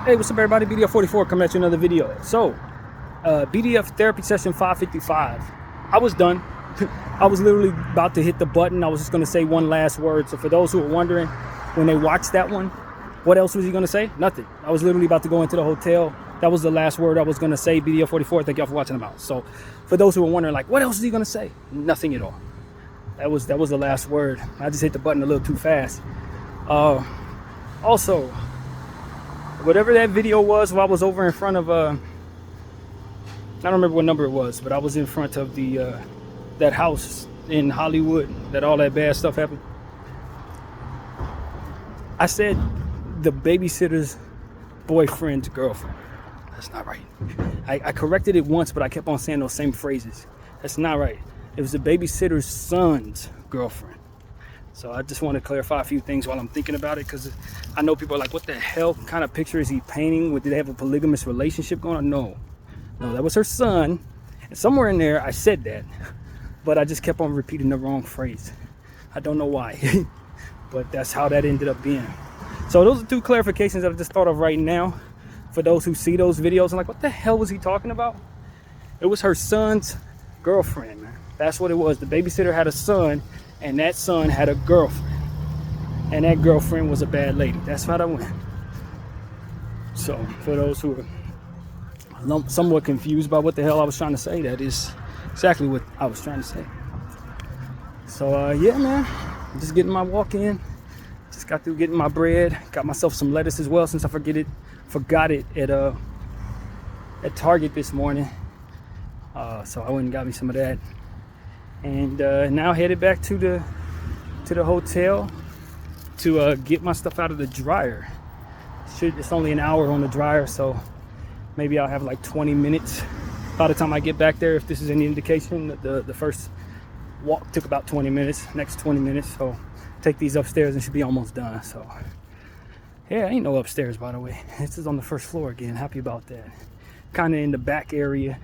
Hey, what's up everybody? BDF 44 coming at you another video. So, BDF Therapy Session 555. I was done. I was literally about to hit the button. I was just going to say one last word. So for those who are wondering, when they watched that one, what else was he going to say? Nothing. I was literally about to go into the hotel. That was the last word I was going to say. BDF 44, thank y'all for watching them out. So for those who are wondering, like, what else is he going to say? Nothing at all. That was the last word. I just hit the button a little too fast. Also, whatever that video was, while I was over in front of I don't remember what number it was, but I was in front of the that house in Hollywood that all that bad stuff happened. I said the babysitter's boyfriend's girlfriend. That's not right. I corrected it once, but I kept on saying those same phrases. That's not right. It was the babysitter's son's girlfriend. So I just want to clarify a few things while I'm thinking about it, because I know people are like, what the hell kind of picture is he painting? Did they have a polygamous relationship going on? No, that was her son. And somewhere in there I said that, but I just kept on repeating the wrong phrase. I don't know why, but that's how that ended up being. So those are two clarifications that I just thought of right now for those who see those videos and like, what the hell was he talking about? It was her son's girlfriend, man. That's what it was. The babysitter had a son, and that son had a girlfriend, and that girlfriend was a bad lady. That's how that went. So for those who are somewhat confused by what the hell I was trying to say, that is exactly what I was trying to say. So yeah, man, just getting my walk in. Just got through getting my bread. Got myself some lettuce as well, since I forgot it at Target this morning. So I went and got me some of that. And now headed back to the hotel to get my stuff out of the dryer. It's only an hour on the dryer, so maybe I'll have like 20 minutes by the time I get back there. If this is any indication, the first walk took about 20 minutes, next 20 minutes. So take these upstairs and should be almost done. So yeah, ain't no upstairs, by the way. This is on the first floor again. Happy about that. Kind of in the back area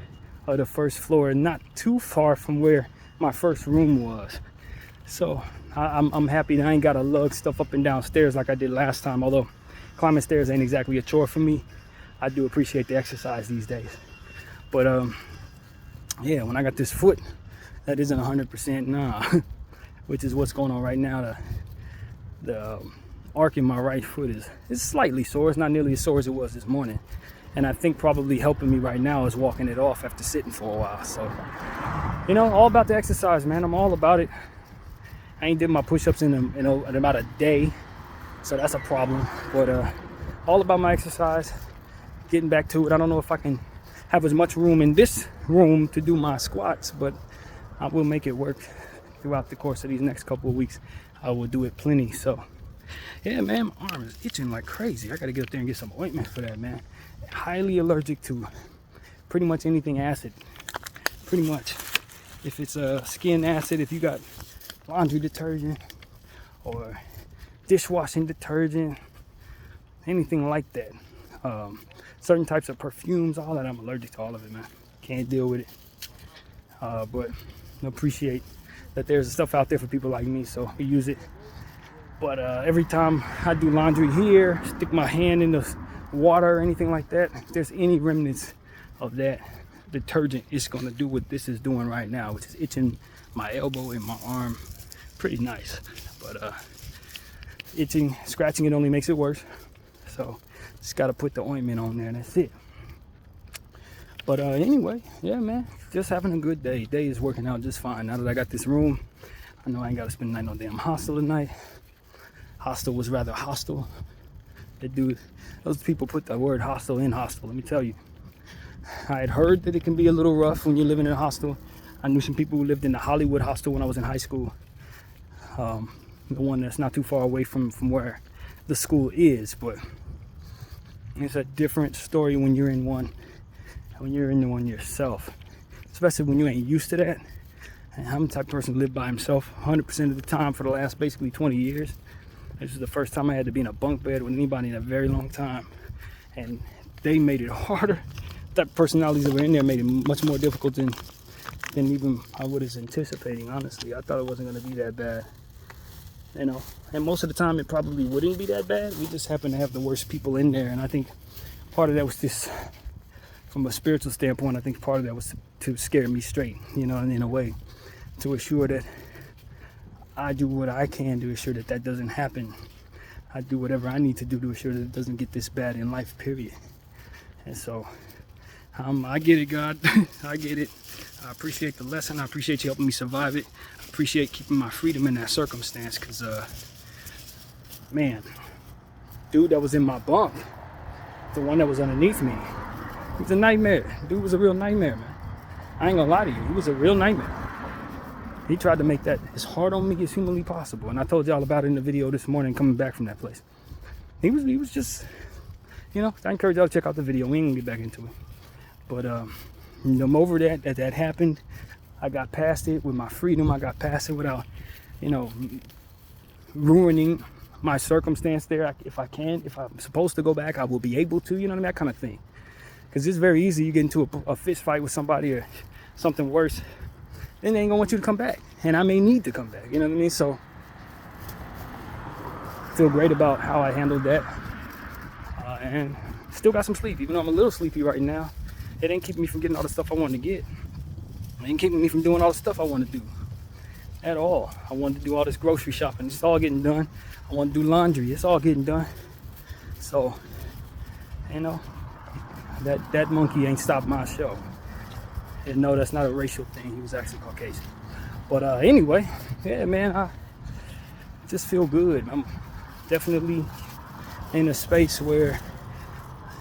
of the first floor, not too far from where my first room was. So I'm happy that I ain't gotta lug stuff up and down stairs like I did last time. Although climbing stairs ain't exactly a chore for me, I do appreciate the exercise these days. But yeah, when I got this foot that isn't 100% nah, which is what's going on right now, the arc in my right foot is slightly sore. It's not nearly as sore as it was this morning. And I think probably helping me right now is walking it off after sitting for a while. So, you know, all about the exercise, man. I'm all about it. I ain't did my push-ups in about a day, so that's a problem. But all about my exercise, getting back to it. I don't know if I can have as much room in this room to do my squats, but I will make it work throughout the course of these next couple of weeks. I will do it plenty. So, yeah, man, my arm is itching like crazy. I got to get up there and get some ointment for that, man. Highly allergic to pretty much anything acid. Pretty much. If it's a skin acid, if you got laundry detergent or dishwashing detergent, anything like that. Certain types of perfumes, all that, I'm allergic to all of it, man. Can't deal with it. But I appreciate that there's stuff out there for people like me, so we use it. But every time I do laundry here, stick my hand in the water or anything like that, if there's any remnants of that detergent, it's going to do what this is doing right now, which is itching my elbow and my arm pretty nice. But itching, scratching it only makes it worse. So just got to put the ointment on there and that's it. But anyway, yeah, man, just having a good day. Day is working out just fine. Now that I got this room, I know I ain't got to spend the night no damn hostel tonight. Hostel was rather hostile. Those people put the word hostel in hostel. Let me tell you, I had heard that it can be a little rough when you're living in a hostel. I knew some people who lived in the Hollywood hostel when I was in high school. The one that's not too far away from where the school is, but it's a different story when you're in one yourself, especially when you ain't used to that. And I'm the type of person who lived by himself 100% of the time for the last basically 20 years. This is the first time I had to be in a bunk bed with anybody in a very long time, and they made it harder. That personalities that were in there made it much more difficult than even I was anticipating. Honestly, I thought it wasn't going to be that bad. you know. And most of the time it probably wouldn't be that bad. We just happen to have the worst people in there. And I think part of that was just, from a spiritual standpoint, I think part of that was to scare me straight, you know, in a way, to assure that I do what I can to assure that that doesn't happen. I do whatever I need to do to assure that it doesn't get this bad in life, period. And so, I get it, God. I get it. I appreciate the lesson. I appreciate you helping me survive it. I appreciate keeping my freedom in that circumstance, because, man, dude that was in my bunk, the one that was underneath me, he was a nightmare. Dude was a real nightmare, man. I ain't gonna lie to you. He was a real nightmare. He tried to make that as hard on me as humanly possible. And I told y'all about it in the video this morning coming back from that place. He was just, you know, I encourage y'all to check out the video. We ain't gonna get back into it. But I'm over that happened. I got past it with my freedom. I got past it without, you know, ruining my circumstance there. If I'm supposed to go back, I will be able to, you know what I mean? That kind of thing. Because it's very easy. You get into a fist fight with somebody or something worse, then they ain't gonna want you to come back. And I may need to come back, you know what I mean? So I feel great about how I handled that. And still got some sleep, even though I'm a little sleepy right now. It ain't keeping me from getting all the stuff I wanted to get. It ain't keeping me from doing all the stuff I want to do at all. I wanted to do all this grocery shopping. It's all getting done. I want to do laundry. It's all getting done. So, you know, that monkey ain't stopped my show. And no, that's not a racial thing. He was actually Caucasian. But anyway, yeah, man, I just feel good. I'm definitely in a space where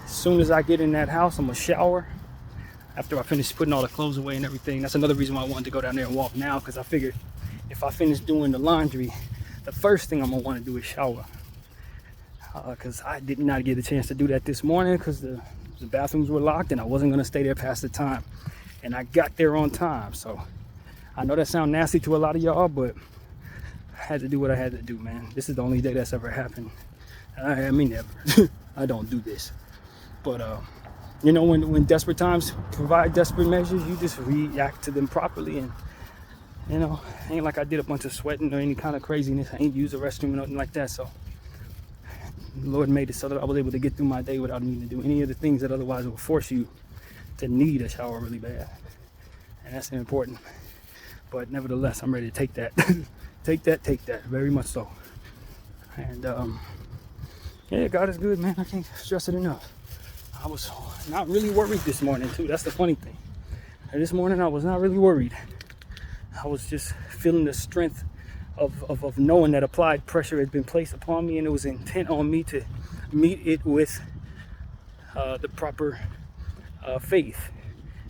as soon as I get in that house, I'm gonna shower. After I finish putting all the clothes away and everything. That's another reason why I wanted to go down there and walk now, because I figured if I finish doing the laundry, the first thing I'm gonna want to do is shower. Because I did not get a chance to do that this morning because the bathrooms were locked and I wasn't gonna stay there past the time. And I got there on time. So I know that sounds nasty to a lot of y'all, but I had to do what I had to do, man. This is the only day that's ever happened. I mean, never. I don't do this. But you know, when desperate times provide desperate measures, you just react to them properly. And, you know, ain't like I did a bunch of sweating or any kind of craziness. I ain't used a restroom or nothing like that. So the Lord made it so that I was able to get through my day without needing to do any of the things that otherwise would force you to need a shower really bad. And that's important. But nevertheless, I'm ready to take that. take that, very much so. And yeah, God is good, man. I can't stress it enough. I was not really worried this morning too. That's the funny thing. And this morning I was not really worried. I was just feeling the strength of knowing that applied pressure had been placed upon me, and it was intent on me to meet it with the proper faith.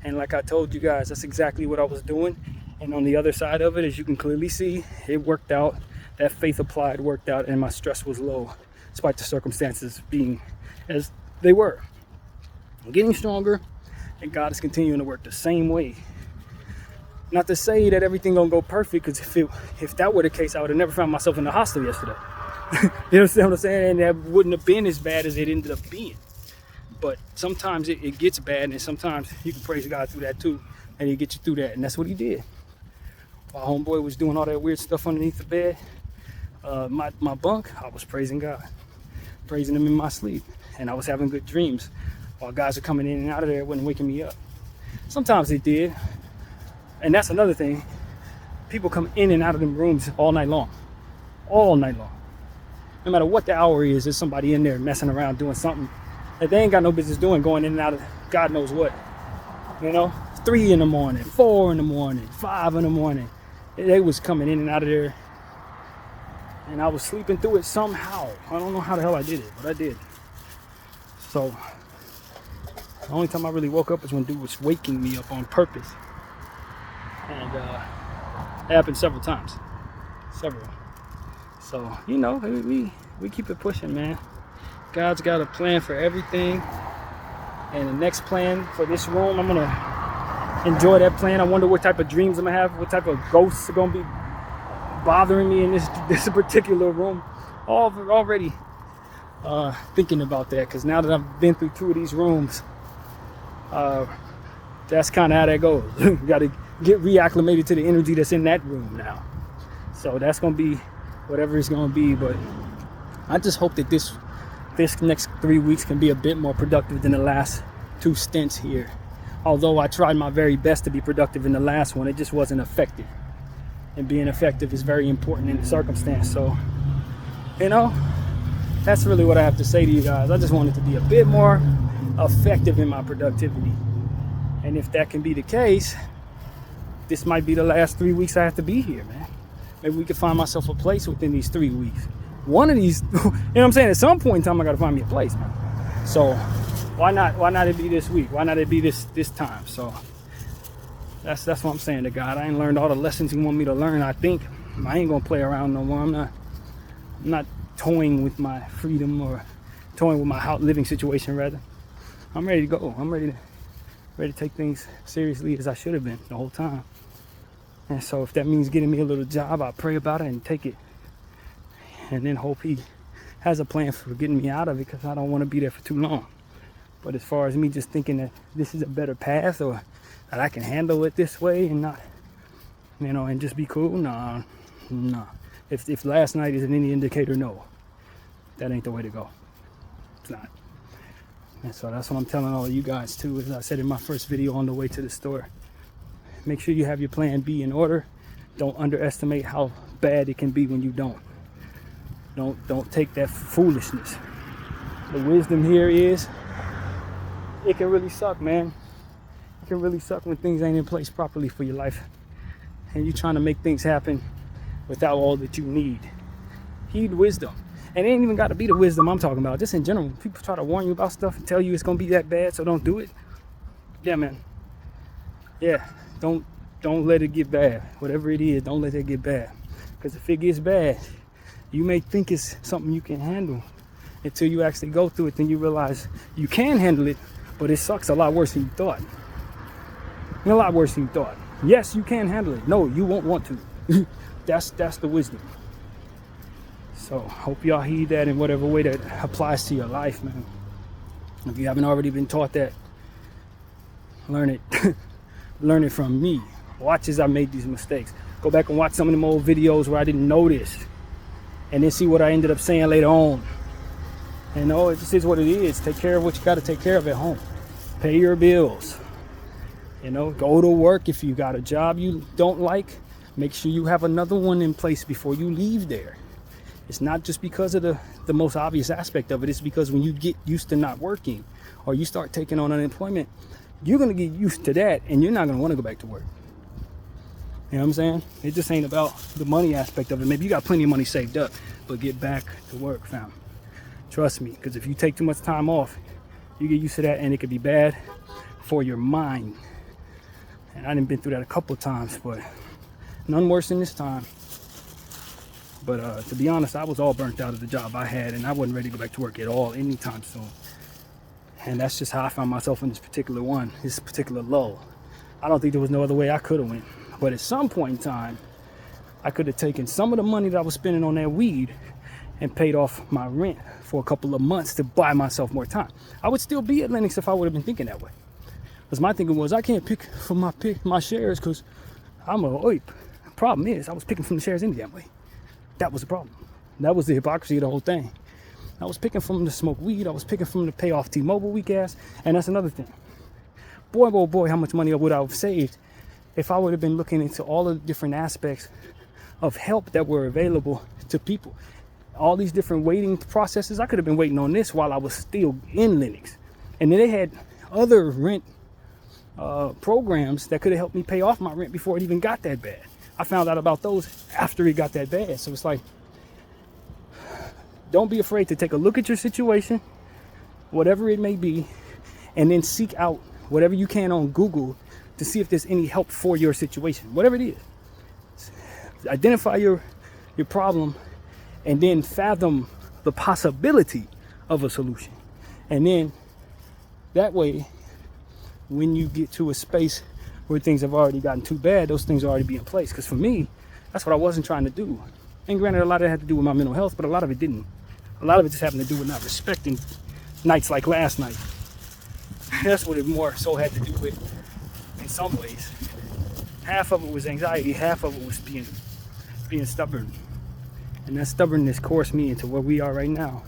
And like I told you guys, that's exactly what I was doing. And on the other side of it, as you can clearly see, it worked out. That faith applied worked out, and my stress was low, despite the circumstances being as they were. I'm getting stronger, and God is continuing to work the same way. Not to say that everything gonna go perfect, because if that were the case, I would have never found myself in the hospital yesterday. You understand what I'm saying? And that wouldn't have been as bad as it ended up being. But sometimes it gets bad, and sometimes you can praise God through that too, and He get you through that. And that's what He did. While homeboy was doing all that weird stuff underneath the bed, my bunk, I was praising God, praising Him in my sleep, and I was having good dreams. While guys are coming in and out of there, it wasn't waking me up. Sometimes it did. And that's another thing. People come in and out of them rooms all night long. All night long. No matter what the hour is, there's somebody in there messing around doing something that they ain't got no business doing, going in and out of God knows what. You know? 3 in the morning, 4 in the morning, 5 in the morning. They was coming in and out of there. And I was sleeping through it somehow. I don't know how the hell I did it, but I did. So the only time I really woke up was when dude was waking me up on purpose. And it happened several times. Several. So, you know, we keep it pushing, man. God's got a plan for everything. And the next plan for this room, I'm going to enjoy that plan. I wonder what type of dreams I'm going to have, what type of ghosts are going to be bothering me in this particular room. Already thinking about that, because now that I've been through 2 of these rooms, that's kind of how that goes. You got to get reacclimated to the energy that's in that room now. So that's going to be whatever it's gonna be. But I just hope that this next 3 weeks can be a bit more productive than the last 2 stints here. Although I tried my very best to be productive in the last one, it just wasn't effective. And being effective is very important in the circumstance. So, you know, that's really what I have to say to you guys. I just wanted to be a bit more effective in my productivity. And if that can be the case, this might be the last 3 weeks I have to be here, man. Maybe we can find myself a place within these 3 weeks. One of these, you know what I'm saying? At some point in time, I got to find me a place, man. So why not it be this week? Why not it be this time? So that's what I'm saying to God. I ain't learned all the lessons He want me to learn. I think I ain't gonna play around no more. I'm not toying with my freedom or toying with my living situation, rather. I'm ready to go. I'm ready to take things seriously as I should have been the whole time. And so if that means getting me a little job, I'll pray about it and take it, and then hope He has a plan for getting me out of it, because I don't want to be there for too long. But as far as me just thinking that this is a better path, or that I can handle it this way and not, you know, and just be cool, nah. If last night is any indicator, no, that ain't the way to go. It's not. And so that's what I'm telling all of you guys too, as I said in my first video on the way to the store. Make sure you have your plan B in order. Don't underestimate how bad it can be when you don't. Don't take that foolishness. The wisdom here is, it can really suck, man. It can really suck when things ain't in place properly for your life, and you're trying to make things happen without all that you need. Heed wisdom. And it ain't even got to be the wisdom I'm talking about. Just in general, people try to warn you about stuff and tell you it's gonna be that bad, so don't do it. Yeah, man. Yeah, don't let it get bad. Whatever it is, don't let it get bad. Because if it gets bad, you may think it's something you can handle until you actually go through it. Then you realize you can handle it, but it sucks a lot worse than you thought. A lot worse than you thought. Yes, you can handle it. No, you won't want to. That's the wisdom. So hope y'all heed that in whatever way that applies to your life, man. If you haven't already been taught that, learn it. Learn it from me. Watch as I made these mistakes. Go back and watch some of them old videos where I didn't notice, and then see what I ended up saying later on. You know, it just is what it is. Take care of what you got to take care of at home. Pay your bills. You know, go to work. If you got a job you don't like, make sure you have another one in place before you leave there. It's not just because of the most obvious aspect of it. It's because when you get used to not working, or you start taking on unemployment, you're going to get used to that, and you're not going to want to go back to work. You know what I'm saying? It just ain't about the money aspect of it. Maybe you got plenty of money saved up, but get back to work, fam. Trust me, because if you take too much time off, you get used to that, and it could be bad for your mind. And I done been through that a couple of times, but none worse than this time. But to be honest, I was all burnt out of the job I had, and I wasn't ready to go back to work at all anytime soon. And that's just how I found myself in this particular lull. I don't think there was no other way I could have went. But at some point in time, I could have taken some of the money that I was spending on that weed and paid off my rent for a couple of months to buy myself more time. I would still be at Lennox if I would have been thinking that way. Because my thinking was, I can't pick from my shares because I'm a oip. Problem is, I was picking from the shares any damn way. That was the problem. That was the hypocrisy of the whole thing. I was picking from them to smoke weed. I was picking from them to pay off T-Mobile weak ass. And that's another thing. Boy, oh boy, how much money would I have saved if I would have been looking into all the different aspects of help that were available to people. All these different waiting processes. I could have been waiting on this while I was still in Lennox. And then they had other rent programs that could have helped me pay off my rent before it even got that bad. I found out about those after it got that bad. So it's like, don't be afraid to take a look at your situation, whatever it may be, and then seek out whatever you can on Google to see if there's any help for your situation, whatever it is. Identify your problem, and then fathom the possibility of a solution. And then that way, when you get to a space where things have already gotten too bad, those things already be in place. Because for me, that's what I wasn't trying to do. And granted, a lot of it had to do with my mental health, but a lot of it didn't. A lot of it just happened to do with not respecting nights like last night. That's what it more so had to do with in some ways. Half of it was anxiety, half of it was being stubborn. And that stubbornness coerced me into where we are right now.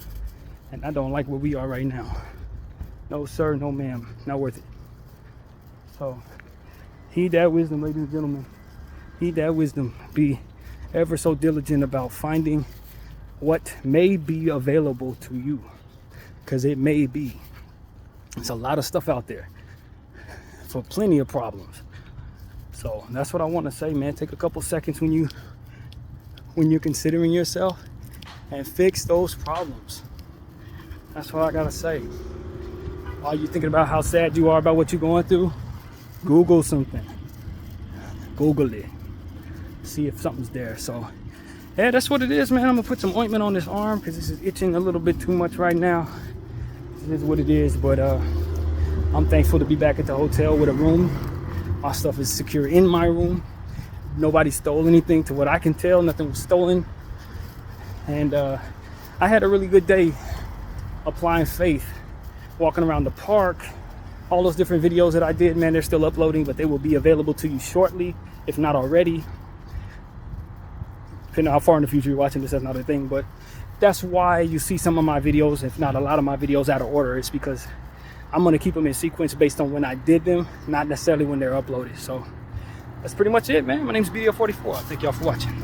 And I don't like where we are right now. No sir, no ma'am, not worth it. So, heed that wisdom, ladies and gentlemen. Heed that wisdom. Be ever so diligent about finding what may be available to you. Because it may be. There's a lot of stuff out there for plenty of problems. So that's what I want to say, man. Take a couple seconds when you're considering yourself and fix those problems. That's what I gotta say. While you're thinking about how sad you are about what you're going through, Google something. Google it. See if something's there. So yeah, that's what it is, man. I'm gonna put some ointment on this arm because this is itching a little bit too much right now. This is what it is, but I'm thankful to be back at the hotel with a room. My stuff is secure in my room. Nobody stole anything to what I can tell. Nothing was stolen. And I had a really good day applying faith, walking around the park. All those different videos that I did, man, they're still uploading, but they will be available to you shortly, if not already. Depending on how far in the future you're watching this, that's another thing. But that's why you see some of my videos, if not a lot of my videos, out of order. It's because I'm going to keep them in sequence based on when I did them, not necessarily when they're uploaded. So that's pretty much it, man. My name's BDF 44. Thank y'all for watching.